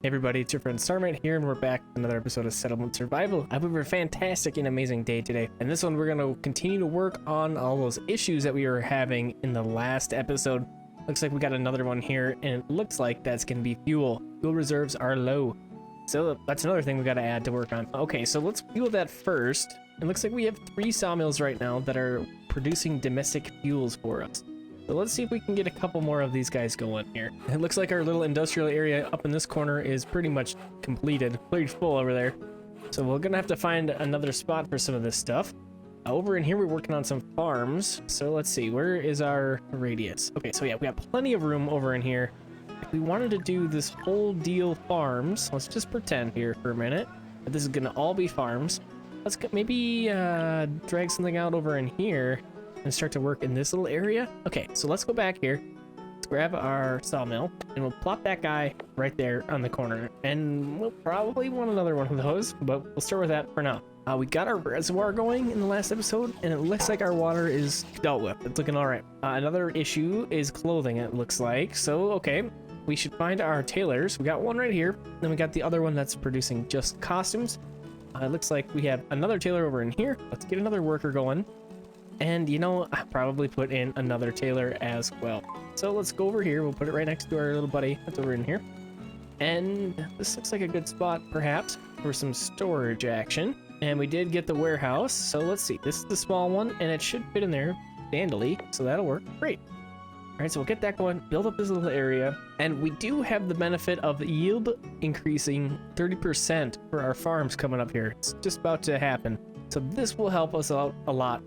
Hey everybody, it's your friend Sarmate here, and we're back with another episode of Settlement Survival. I hope you have a fantastic and amazing day today. And this one, we're going to continue to work on all those issues that we were having in the last episode. Looks like we got another one here, and it looks like that's going to be fuel. Fuel reserves are low. So that's another thing we got to add to work on. Okay, so let's fuel that first. It looks like we have 3 sawmills right now that are producing domestic fuels for us. So let's see if we can get a couple more of these guys going here. It looks like our little industrial area up in this corner is pretty much completed, pretty full over there. So we're gonna have to find another spot for some of this stuff. Over in here, we're working on some farms. So let's see, where is our radius? Okay, so yeah, we got plenty of room over in here. If we wanted to do this whole deal farms, let's just pretend here for a minute that this is gonna all be farms. Let's maybe drag something out over in here and start to work in this little area. Okay, so let's go back here. Let's grab our sawmill and we'll plop that guy right there on the corner. And we'll probably want another one of those, but we'll start with that for now. We got our reservoir going in the last episode, and it looks like our water is dealt with. It's looking all right. Another issue is clothing, it looks like. So, okay, we should find our tailors. We got one right here. Then we got the other one that's producing just costumes. It looks like we have another tailor over in here. Let's get another worker going. And, you know, I'll probably put in another tailor as well. So let's go over here. We'll put it right next to our little buddy that's over in here. And this looks like a good spot, perhaps, for some storage action. And we did get the warehouse. So let's see. This is the small one, and it should fit in there dandily. So that'll work. Great. All right, so we'll get that going, build up this little area. And we do have the benefit of yield increasing 30% for our farms coming up here. It's just about to happen. So this will help us out a lot.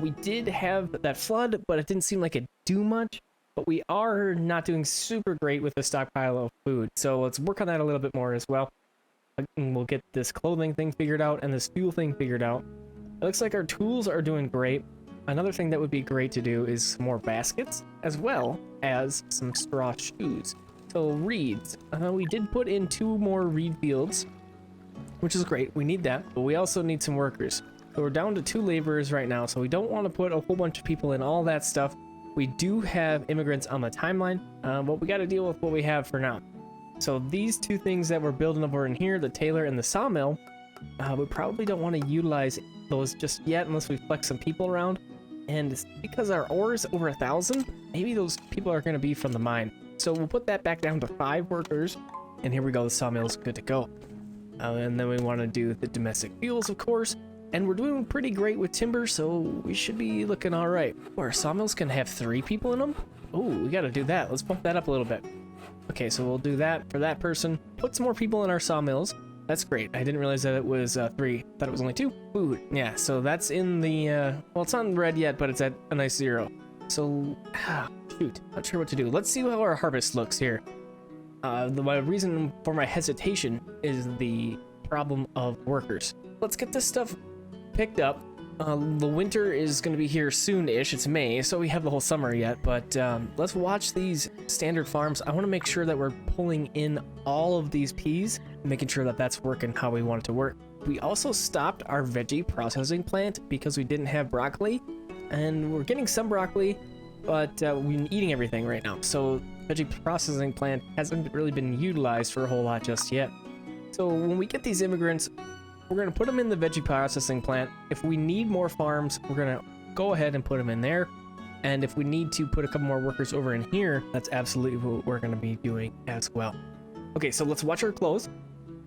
We did have that flood, but it didn't seem like it do much. But we are not doing super great with the stockpile of food. So let's work on that a little bit more as well. And we'll get this clothing thing figured out and this fuel thing figured out. It looks like our tools are doing great. Another thing that would be great to do is some more baskets, as well as some straw shoes. So reeds. We did put in 2 more reed fields, which is great. We need that, but we also need some workers. So we're down to 2 laborers right now, so we don't want to put a whole bunch of people in all that stuff. We do have immigrants on the timeline, but we got to deal with what we have for now. So these 2 things that we're building over in here, the tailor and the sawmill, we probably don't want to utilize those just yet unless we flex some people around. And it's because our ore is over 1,000, maybe those people are going to be from the mine. So we'll put that back down to 5 workers, and here we go, the sawmill's good to go. And then we want to do the domestic fuels, of course. And we're doing pretty great with timber, so we should be looking all right. Oh, our sawmills can have 3 people in them? Oh, we got to do that. Let's bump that up a little bit. Okay, so we'll do that for that person. Put some more people in our sawmills. That's great. I didn't realize that it was 3. Thought it was only 2. Food. Yeah, so that's in the... well, it's not in red yet, but it's at a nice 0. So, shoot. Not sure what to do. Let's see how our harvest looks here. My reason for my hesitation is the problem of workers. Let's get this stuff picked up. The winter is going to be here soon-ish. It's May, so we have the whole summer yet, but let's watch these standard farms. I want to make sure that we're pulling in all of these peas, making sure that that's working how we want it to work. We also stopped our veggie processing plant because we didn't have broccoli, and we're getting some broccoli, but we're eating everything right now. So veggie processing plant hasn't really been utilized for a whole lot just yet. So when we get these immigrants, we're going to put them in the veggie processing plant. If we need more farms, we're going to go ahead and put them in there. And if we need to put a couple more workers over in here, that's absolutely what we're going to be doing as well. Okay, so let's watch our clothes.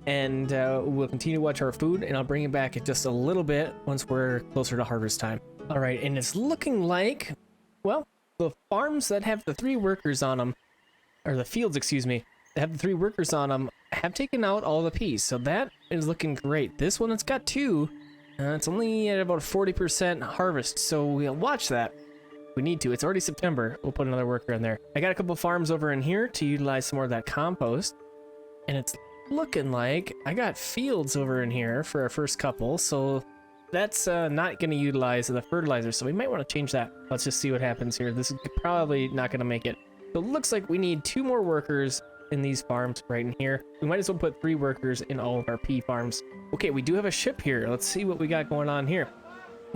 And we'll continue to watch our food. And I'll bring it back in just a little bit once we're closer to harvest time. All right, and it's looking like, well, the farms that have the 3 workers on them, or the fields, excuse me, that have the 3 workers on them, have taken out all the peas, so that is looking great. This one, it's got 2. It's only at about 40% harvest, so we'll watch that. We need to. It's already September. We'll put another worker in there. I got a couple farms over in here to utilize some more of that compost, and it's looking like I got fields over in here for our first couple, so that's not going to utilize the fertilizer, so we might want to change that. Let's just see what happens here. This is probably not going to make it. So it looks like we need 2 more workers in these farms right in here. We might as well put 3 workers in all of our pea farms. Okay, we do have a ship here. Let's see what we got going on here.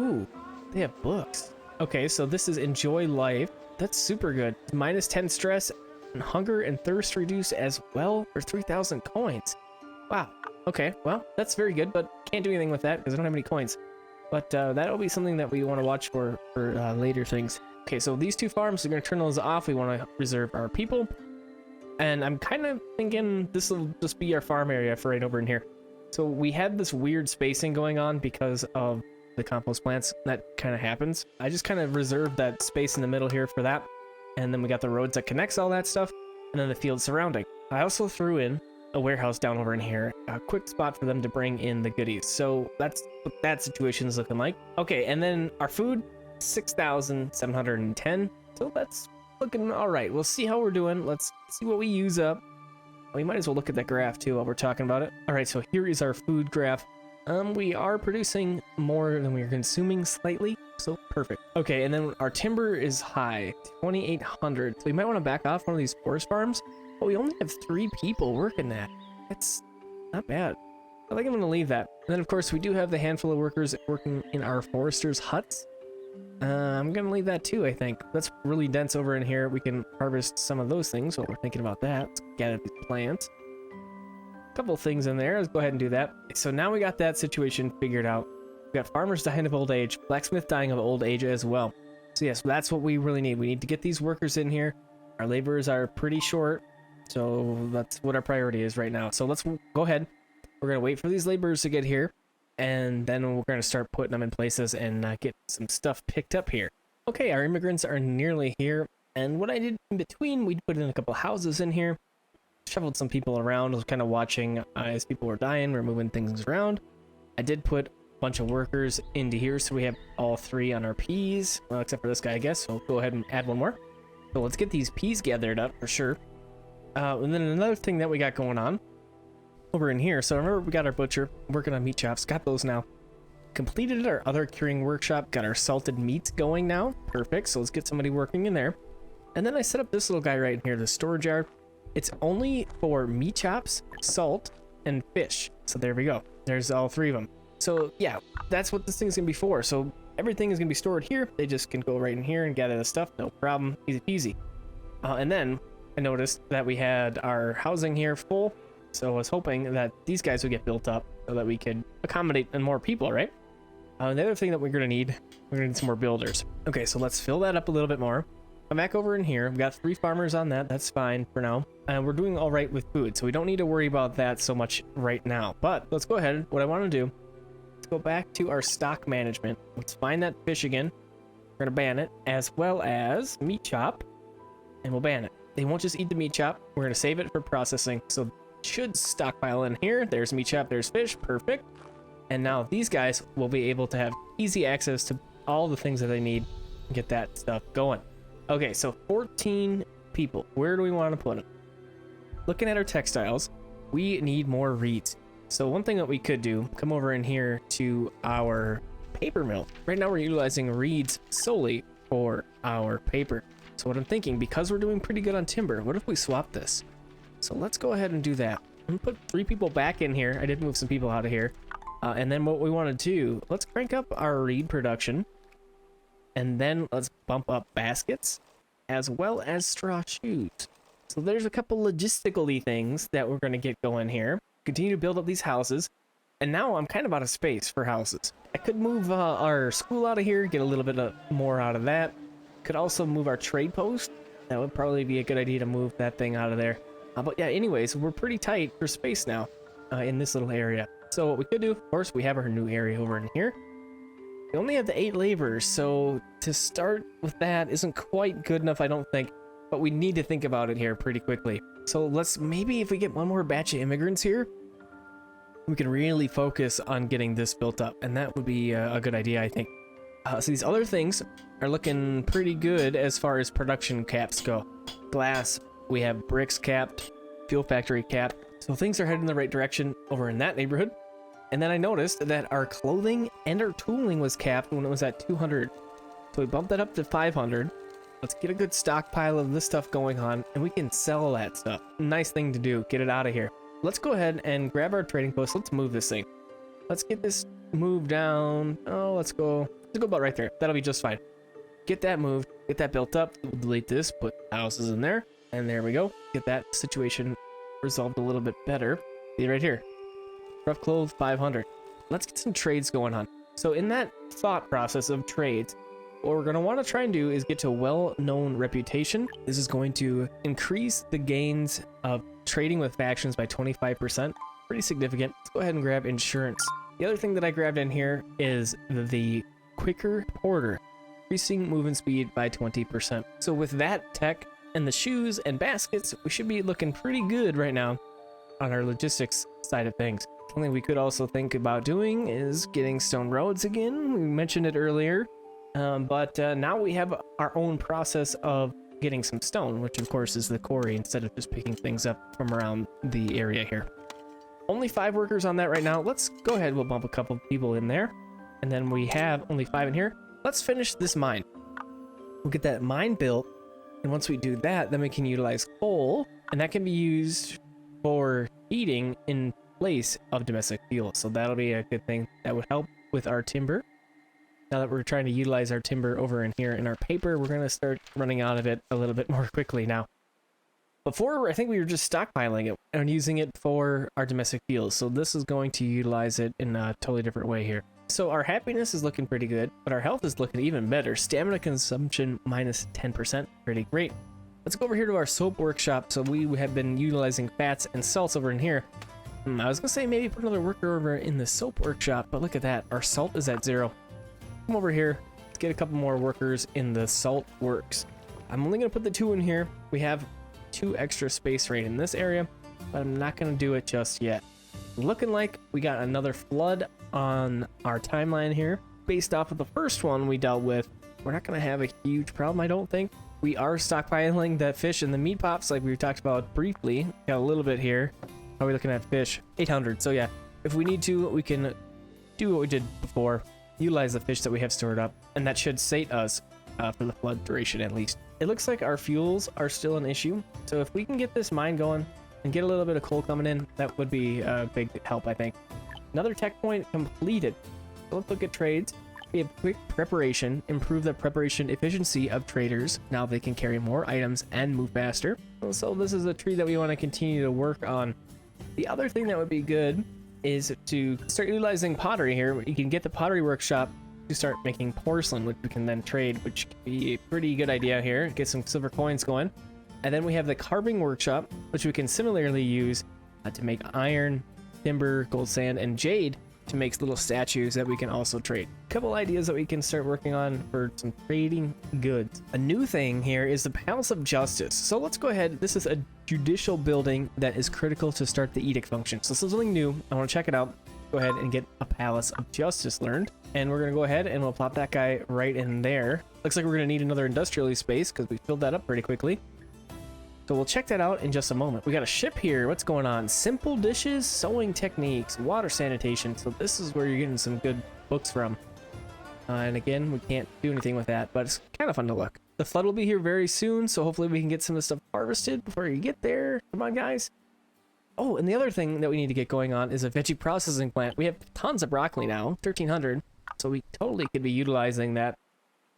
Ooh, they have books. Okay, so this is Enjoy Life. That's super good. -10 stress and hunger and thirst reduce as well for 3,000 coins. Wow. Okay, well, that's very good, but can't do anything with that because I don't have any coins. But that'll be something that we want to watch for later things. Okay, so these two farms are going to turn those off. We want to reserve our people. And I'm kind of thinking this will just be our farm area for right over in here. So we had this weird spacing going on because of the compost plants. That kind of happens. I just kind of reserved that space in the middle here for that. And then we got the roads that connects all that stuff. And then the fields surrounding. I also threw in a warehouse down over in here. A quick spot for them to bring in the goodies. So that's what that situation is looking like. Okay, and then our food, 6,710. So that's looking all right. We'll see how we're doing. Let's see what we use up. We might as well look at that graph too while we're talking about it. All right, so here is our food graph. We are producing more than we are consuming slightly, so perfect. Okay, and then our timber is high, 2,800. So we might want to back off one of these forest farms, but we only have 3 people working that. That's not bad. I think I'm going to leave that. And then, of course, we do have the handful of workers working in our foresters' huts. I'm going to leave that too, I think. That's really dense over in here. We can harvest some of those things while we're thinking about that. Let's gather these plants. Couple things in there. Let's go ahead and do that. So now we got that situation figured out. We got farmers dying of old age, blacksmith dying of old age as well. So yes, that's what we really need. We need to get these workers in here. Our laborers are pretty short, so that's what our priority is right now. So let's go ahead. We're gonna wait for these laborers to get here, and then we're gonna start putting them in places and get some stuff picked up here. Okay, our immigrants are nearly here, and what I did in between, we put in a couple houses in here. Shuffled some people around. I was kind of watching as people were dying. We're moving things around. I did put a bunch of workers into here, so we have all 3 on our peas, well, except for this guy, I guess. So we'll go ahead and add one more. So let's get these peas gathered up for sure. And then another thing that we got going on over in here. So remember, we got our butcher working on meat chops. Got those now. Completed our other curing workshop. Got our salted meats going now. Perfect. So let's get somebody working in there. And then I set up this little guy right in here, the storage yard. It's only for meat chops, salt, and fish. So there we go. There's all 3 of them. So yeah, that's what this thing's gonna be for. So everything is gonna be stored here. They just can go right in here and gather the stuff. No problem. Easy peasy. And then I noticed that we had our housing here full. So I was hoping that these guys would get built up so that we could accommodate more people, right? The other thing that we're gonna need some more builders. Okay, so let's fill that up a little bit more. Come back over in here. We've got 3 farmers on that. That's fine for now. And we're doing all right with food, so we don't need to worry about that so much right now. But let's go ahead. What I want to do, let's go back to our stock management. Let's find that fish again. We're going to ban it, as well as meat chop, and we'll ban it. They won't just eat the meat chop. We're going to save it for processing. So it should stockpile in here. There's meat chop, there's fish. Perfect. And now these guys will be able to have easy access to all the things that they need and get that stuff going. Okay, so 14 people. Where do we want to put them? Looking at our textiles, we need more reeds. So one thing that we could do, come over in here to our paper mill. Right now we're utilizing reeds solely for our paper. So what I'm thinking, because we're doing pretty good on timber, what if we swap this? So let's go ahead and do that. I'm gonna put 3 people back in here. I did move some people out of here. And then what we want to do, let's crank up our reed production. And then let's bump up baskets as well as straw shoes. So there's a couple logistical-y things that we're going to get going here. Continue to build up these houses. And now I'm kind of out of space for houses. I could move our school out of here, get a little bit more out of that. Could also move our trade post. That would probably be a good idea to move that thing out of there. But yeah, anyways, we're pretty tight for space now in this little area. So what we could do, of course, we have our new area over in here. We only have the 8 laborers, so to start with that isn't quite good enough, I don't think. But we need to think about it here pretty quickly. So let's, maybe if we get one more batch of immigrants here, we can really focus on getting this built up. And that would be a good idea, I think. So these other things are looking pretty good as far as production caps go. Glass, we have bricks capped, fuel factory capped. So things are heading in the right direction over in that neighborhood. And then I noticed that our clothing and our tooling was capped when it was at 200. So we bumped that up to 500. Let's get a good stockpile of this stuff going on, and we can sell that stuff. Nice thing to do. Get it out of here. Let's go ahead and grab our trading post. Let's move this thing. Let's get this moved down. Oh, let's go about right there. That'll be just fine. Get that moved. Get that built up. We'll delete this. Put houses in there. And there we go. Get that situation resolved a little bit better. See right here. Rough clothes 500. Let's get some trades going on. So in that thought process of trades, what we're going to want to try and do is get to a well-known reputation. This is going to increase the gains of trading with factions by 25%. Pretty significant. Let's go ahead and grab insurance. The other thing that I grabbed in here is the quicker porter, increasing movement speed by 20%. So with that tech and the shoes and baskets, we should be looking pretty good right now on our logistics side of things. Something we could also think about doing is getting stone roads again. We mentioned it earlier, but now we have our own process of getting some stone, which of course is the quarry instead of just picking things up from around the area here. Only 5 workers on that right now. Let's go ahead. We'll bump a couple people in there. And then we have only 5 in here. Let's finish this mine. We'll get that mine built. And once we do that, then we can utilize coal. And that can be used for heating in place of domestic fuel. So that'll be a good thing. That would help with our timber. Now that we're trying to utilize our timber over in here in our paper, we're going to start running out of it a little bit more quickly now. Before, I think we were just stockpiling it and using it for our domestic fuels. So this is going to utilize it in a totally different way here. So our happiness is looking pretty good, but our health is looking even better. Stamina consumption minus 10%. Pretty great. Let's go over here to our soap workshop. So we have been utilizing fats and salts over in here. I was going to say maybe put another worker over in the soap workshop, but look at that. Our salt is at 0. Come over here. Let's get a couple more workers in the salt works. I'm only going to put the 2 in here. We have 2 extra space right in this area, but I'm not going to do it just yet. Looking like we got another flood on our timeline here. Based off of the first one we dealt with, we're not going to have a huge problem, I don't think. We are stockpiling that fish and the meat pops like we talked about briefly. Got a little bit here. How are we looking at fish? 800. So yeah, if we need to, we can do what we did before. Utilize the fish that we have stored up, and that should sate us for the flood duration at least. It looks like our fuels are still an issue, so if we can get this mine going and get a little bit of coal coming in, that would be a big help, I think. Another tech point completed. So let's look at trades. We have quick preparation, improve the preparation efficiency of traders. Now they can carry more items and move faster. So this is a tree that we want to continue to work on. The other thing that would be good is to start utilizing pottery here. You can get the pottery workshop to start making porcelain, which we can then trade, which can be a pretty good idea here. Get some silver coins going. And then we have the carving workshop, which we can similarly use to make iron, timber, gold sand, and jade to make little statues that we can also trade. A couple ideas that we can start working on for some trading goods. A new thing here is the Palace of Justice. So let's go ahead. This is a judicial building that is critical to start the edict function. So this is something new. I want to check it out. Go ahead and get a Palace of Justice learned. And we're going to go ahead and we'll plop that guy right in there. Looks like we're going to need another industrial space because we filled that up pretty quickly. So we'll check that out in just a moment. We got a ship here. What's going on? Simple dishes, sewing techniques, water sanitation. So this is where you're getting some good books from. And again, we can't do anything with that, but it's kind of fun to look. The flood will be here very soon, so hopefully we can get some of the stuff harvested before you get there. Come on, guys. Oh, and the other thing that we need to get going on is a veggie processing plant. We have tons of broccoli now, 1,300, so we totally could be utilizing that.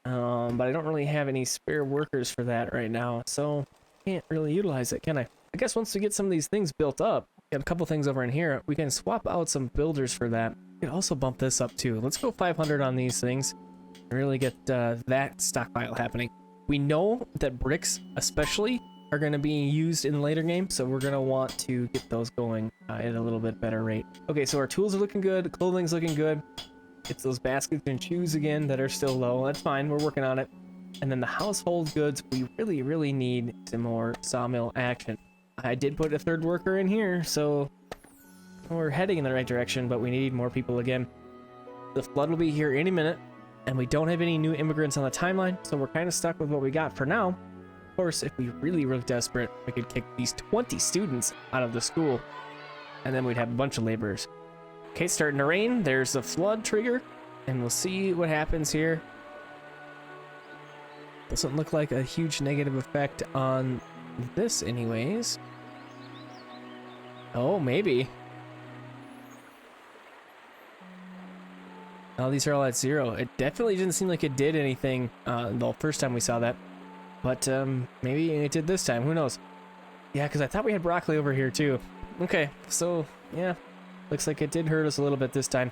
But I don't really have any spare workers for that right now, so can't really utilize it, can I? I guess once we get some of these things built up, we have a couple things over in here, we can swap out some builders for that. We can also bump this up too. Let's go 500 on these things and really get that stockpile happening. We know that bricks especially are going to be used in the later game, so we're going to want to get those going at a little bit better rate. Okay, so our tools are looking good, clothing's looking good. It's those baskets and shoes again that are still low. That's fine, we're working on it. And then the household goods, we really need some more sawmill action. I did put a 3rd worker in here, so we're heading in the right direction, but we need more people again. The flood will be here any minute, and we don't have any new immigrants on the timeline, so we're kind of stuck with what we got for now. Of course, if we really were desperate, we could kick these 20 students out of the school, and then we'd have a bunch of laborers. Okay, it's starting to rain. There's the flood trigger, and we'll see what happens here. Doesn't look like a huge negative effect on this anyways. Oh, maybe. Oh, these are all at 0. It definitely didn't seem like it did anything the first time we saw that. But maybe it did this time. Who knows? Yeah, because I thought we had broccoli over here too. Okay, so yeah, looks like it did hurt us a little bit this time.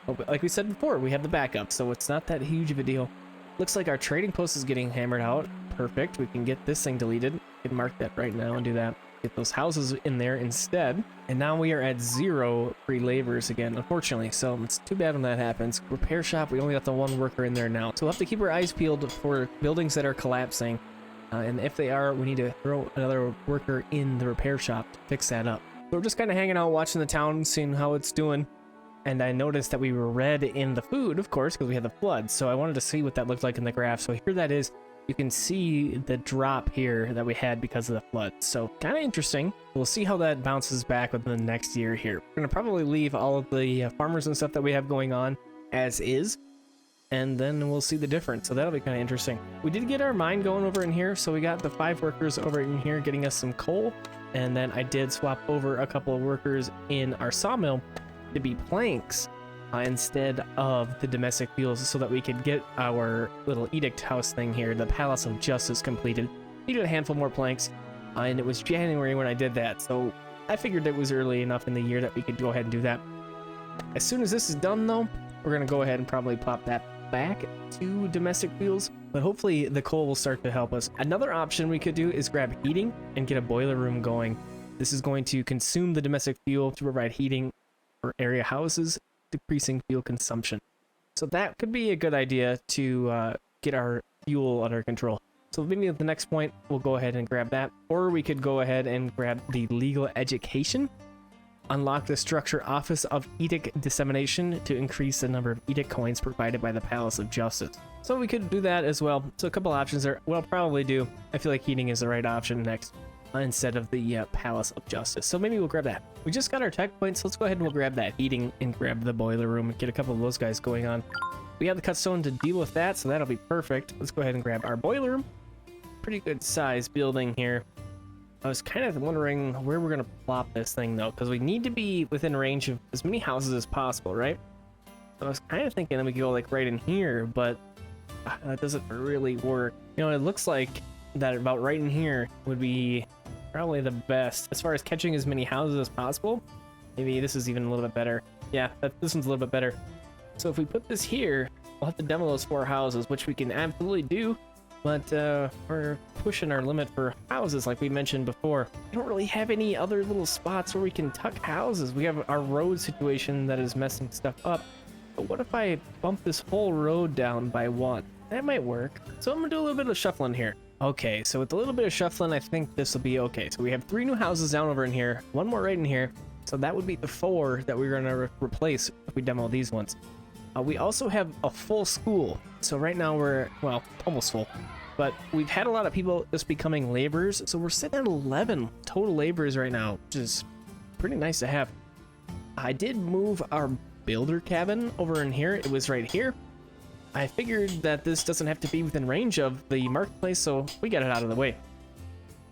Oh, but like we said before, we have the backup, so it's not that huge of a deal. Looks like our trading post is getting hammered out. Perfect. We can get this thing deleted. We can mark that right now and do that. Get those houses in there instead. And now we are at 0 free laborers again, unfortunately. So it's too bad when that happens. Repair shop, we only got the 1 worker in there now. So we'll have to keep our eyes peeled for buildings that are collapsing. And if they are, we need to throw another worker in the repair shop to fix that up. So we're just kind of hanging out, watching the town, seeing how it's doing. And I noticed that we were red in the food, of course, because we had the flood. So I wanted to see what that looked like in the graph. So here that is. You can see the drop here that we had because of the flood. So kind of interesting. We'll see how that bounces back within the next year here. We're going to probably leave all of the farmers and stuff that we have going on as is. And then we'll see the difference. So that'll be kind of interesting. We did get our mine going over in here. So we got the 5 workers over in here getting us some coal. And then I did swap over a couple of workers in our sawmill to be planks instead of the domestic fuels, so that we could get our little edict house thing here, the Palace of Justice, completed. Needed a handful more planks, and it was January when I did that, so I figured it was early enough in the year that we could go ahead and do that. As soon as this is done though, we're going to go ahead and probably pop that back to domestic fuels, but hopefully the coal will start to help us. Another option we could do is grab heating and get a boiler room going. This is going to consume the domestic fuel to provide heating for area houses, decreasing fuel consumption. So that could be a good idea to get our fuel under control. So maybe at the next point, we'll go ahead and grab that. Or we could go ahead and grab the legal education. Unlock the structure Office of Edict Dissemination to increase the number of edict coins provided by the Palace of Justice. So we could do that as well. So a couple options there. Well, probably do. I feel like heating is the right option next, instead of the Palace of Justice. So maybe we'll grab that. We just got our tech points. Let's go ahead and we'll grab that heating and grab the boiler room and get a couple of those guys going on. We have the cut stone to deal with that, so that'll be perfect. Let's go ahead and grab our boiler room. Pretty good size building here. I was kind of wondering where we're going to plop this thing though, because we need to be within range of as many houses as possible, right? So I was kind of thinking that we could go like right in here, but that doesn't really work. You know, it looks like that about right in here would be probably the best as far as catching as many houses as possible. Maybe this is even a little bit better. Yeah, this one's a little bit better. So if we put this here, we'll have to demo those 4 houses, which we can absolutely do, but we're pushing our limit for houses like we mentioned before. We don't really have any other little spots where we can tuck houses. We have our road situation that is messing stuff up. But what if I bump this whole road down by 1? That might work. So I'm gonna do a little bit of shuffling here. Okay, so with a little bit of shuffling, I think this will be okay. So we have 3 new houses down over in here, 1 more right in here. So that would be the 4 that we're gonna replace if we demo these ones. We also have a full school. So right now we're, well, almost full. But we've had a lot of people just becoming laborers. So we're sitting at 11 total laborers right now, which is pretty nice to have. I did move our builder cabin over in here. It was right here. I figured that this doesn't have to be within range of the marketplace, so we got it out of the way.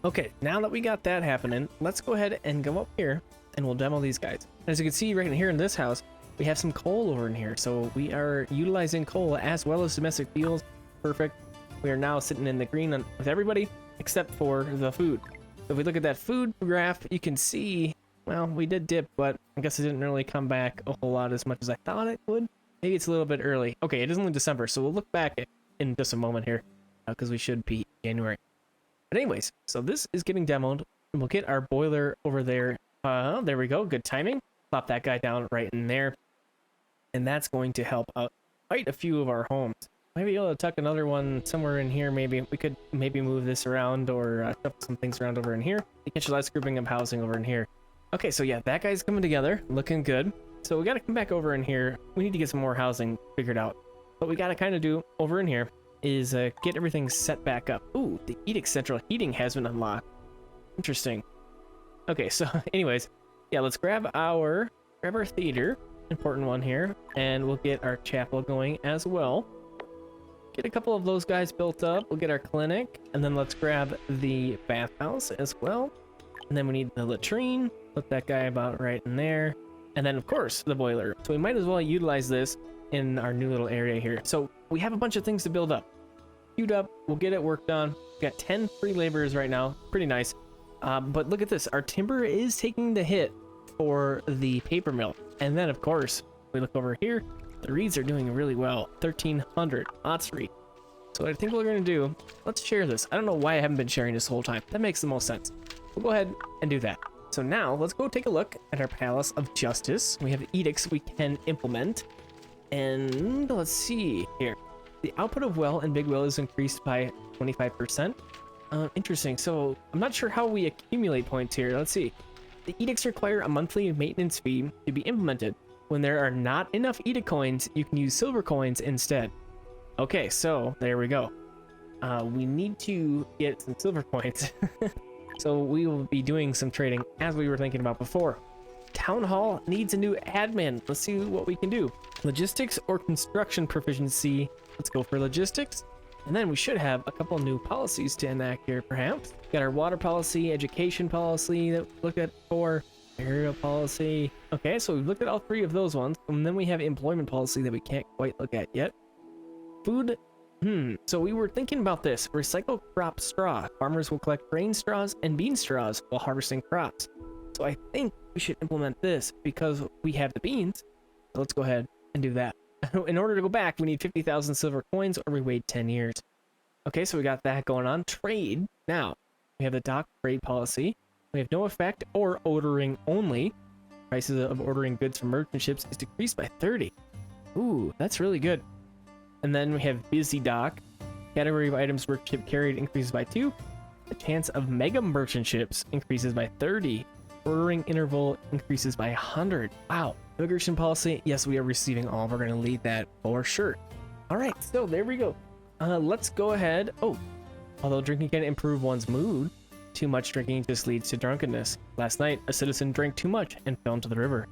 Okay, now that we got that happening, let's go ahead and go up here and we'll demo these guys. As you can see right in here in this house, we have some coal over in here. So we are utilizing coal as well as domestic fuels. Perfect. We are now sitting in the green with everybody except for the food. So if we look at that food graph, you can see, well, we did dip, but I guess it didn't really come back a whole lot as much as I thought it would. Maybe it's a little bit early. Okay, it is only December, so we'll look back in just a moment here because we should be January. But anyways, so this is getting demoed, and we'll get our boiler over there. There we go. Good timing. Plop that guy down right in there. And that's going to help out quite a few of our homes. Maybe able to tuck another one somewhere in here. Maybe we could maybe move this around or shuffle some things around over in here. You catch a last grouping of housing over in here. Okay, so yeah, that guy's coming together, looking good. So we got to come back over in here. We need to get some more housing figured out. What we got to kind of do over in here is get everything set back up. Ooh, the Edict Central Heating has been unlocked. Interesting. Okay, so anyways, yeah, let's grab our theater. Important one here, and we'll get our chapel going as well. Get a couple of those guys built up. We'll get our clinic, and then let's grab the bathhouse as well. And then we need the latrine. Put that guy about right in there. And then, of course, the boiler. So we might as well utilize this in our new little area here. So we have a bunch of things to build up. queued up. We'll get it work done. We got 10 free laborers right now. Pretty nice. But look at this. Our timber is taking the hit for the paper mill. And then, of course, we look over here. The reeds are doing really well. 1,300. That's reed. So what I think we're going to do, let's share this. I don't know why I haven't been sharing this whole time. That makes the most sense. We'll go ahead and do that. So now let's go take a look at our Palace of Justice. We have edicts we can implement. And let's see here. The output of well and big well is increased by 25%. Interesting. So I'm not sure how we accumulate points here. Let's see. The edicts require a monthly maintenance fee to be implemented. When there are not enough edict coins, you can use silver coins instead. Okay, so there we go. We need to get some silver coins. So we will be doing some trading as we were thinking about before. Town Hall needs a new admin. Let's see what we can do. Logistics or construction proficiency. Let's go for logistics. And then we should have a couple new policies to enact here, perhaps. Got our water policy, education policy that we looked at before, burial policy. Okay, so we've looked at all three of those ones. And then we have employment policy that we can't quite look at yet. Food. So we were thinking about this. Recycle crop straw. Farmers will collect grain straws and bean straws while harvesting crops. So I think we should implement this because we have the beans. So let's go ahead and do that. In order to go back, we need 50,000 silver coins or we wait 10 years. Okay, so we got that going on. Trade. Now, we have the dock trade policy. We have no effect or ordering only. Prices of ordering goods from merchant ships is decreased by 30. Ooh, that's really good. And then we have busy dock. Category of items per ship carried increases by 2. The chance of mega merchant ships increases by 30. Ordering interval increases by 100. Wow. Immigration policy. Yes, we are receiving all. We're going to lead that for sure. All right, so there we go. Let's go ahead. Oh, although drinking can improve one's mood, too much drinking just leads to drunkenness. Last night, a citizen drank too much and fell into the river.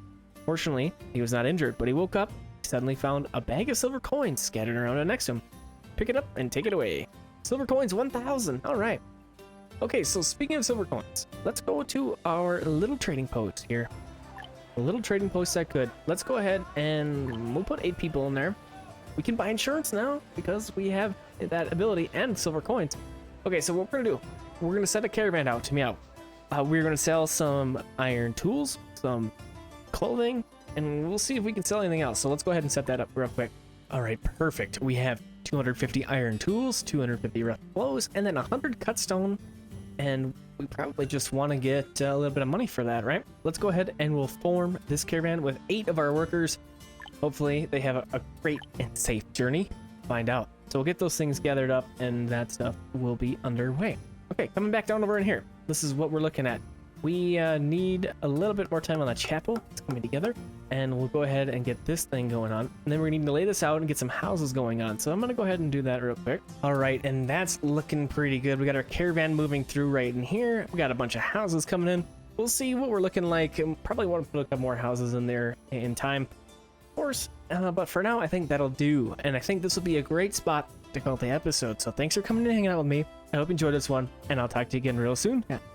Fortunately, he was not injured, but he woke up. Suddenly found a bag of silver coins scattered around next to him. Pick it up and take it away. Silver coins 1,000. All right. Okay, so speaking of silver coins, let's go to our little trading post here. A little trading post that could. Let's go ahead and we'll put 8 people in there. We can buy insurance now because we have that ability and silver coins. Okay, so what we're gonna do, we're gonna set a caravan out to me out. We're gonna sell some iron tools, some clothing, and we'll see if we can sell anything else. So let's go ahead and set that up real quick. All right, perfect. We have 250 iron tools, 250 rough clothes, and then 100 cut stone. And we probably just want to get a little bit of money for that, right? Let's go ahead and we'll form this caravan with 8 of our workers. Hopefully they have a great and safe journey. Find out. So we'll get those things gathered up and that stuff will be underway. Okay, coming back down over in here. This is what we're looking at. We need a little bit more time on the chapel. It's coming together. And we'll go ahead and get this thing going on. And then we're going to need to lay this out and get some houses going on. So I'm going to go ahead and do that real quick. All right, and that's looking pretty good. We got our caravan moving through right in here. We got a bunch of houses coming in. We'll see what we're looking like. Probably want to put a couple more houses in there in time, of course. But for now, I think that'll do. And I think this will be a great spot to call the episode. So thanks for coming and hanging out with me. I hope you enjoyed this one, and I'll talk to you again real soon.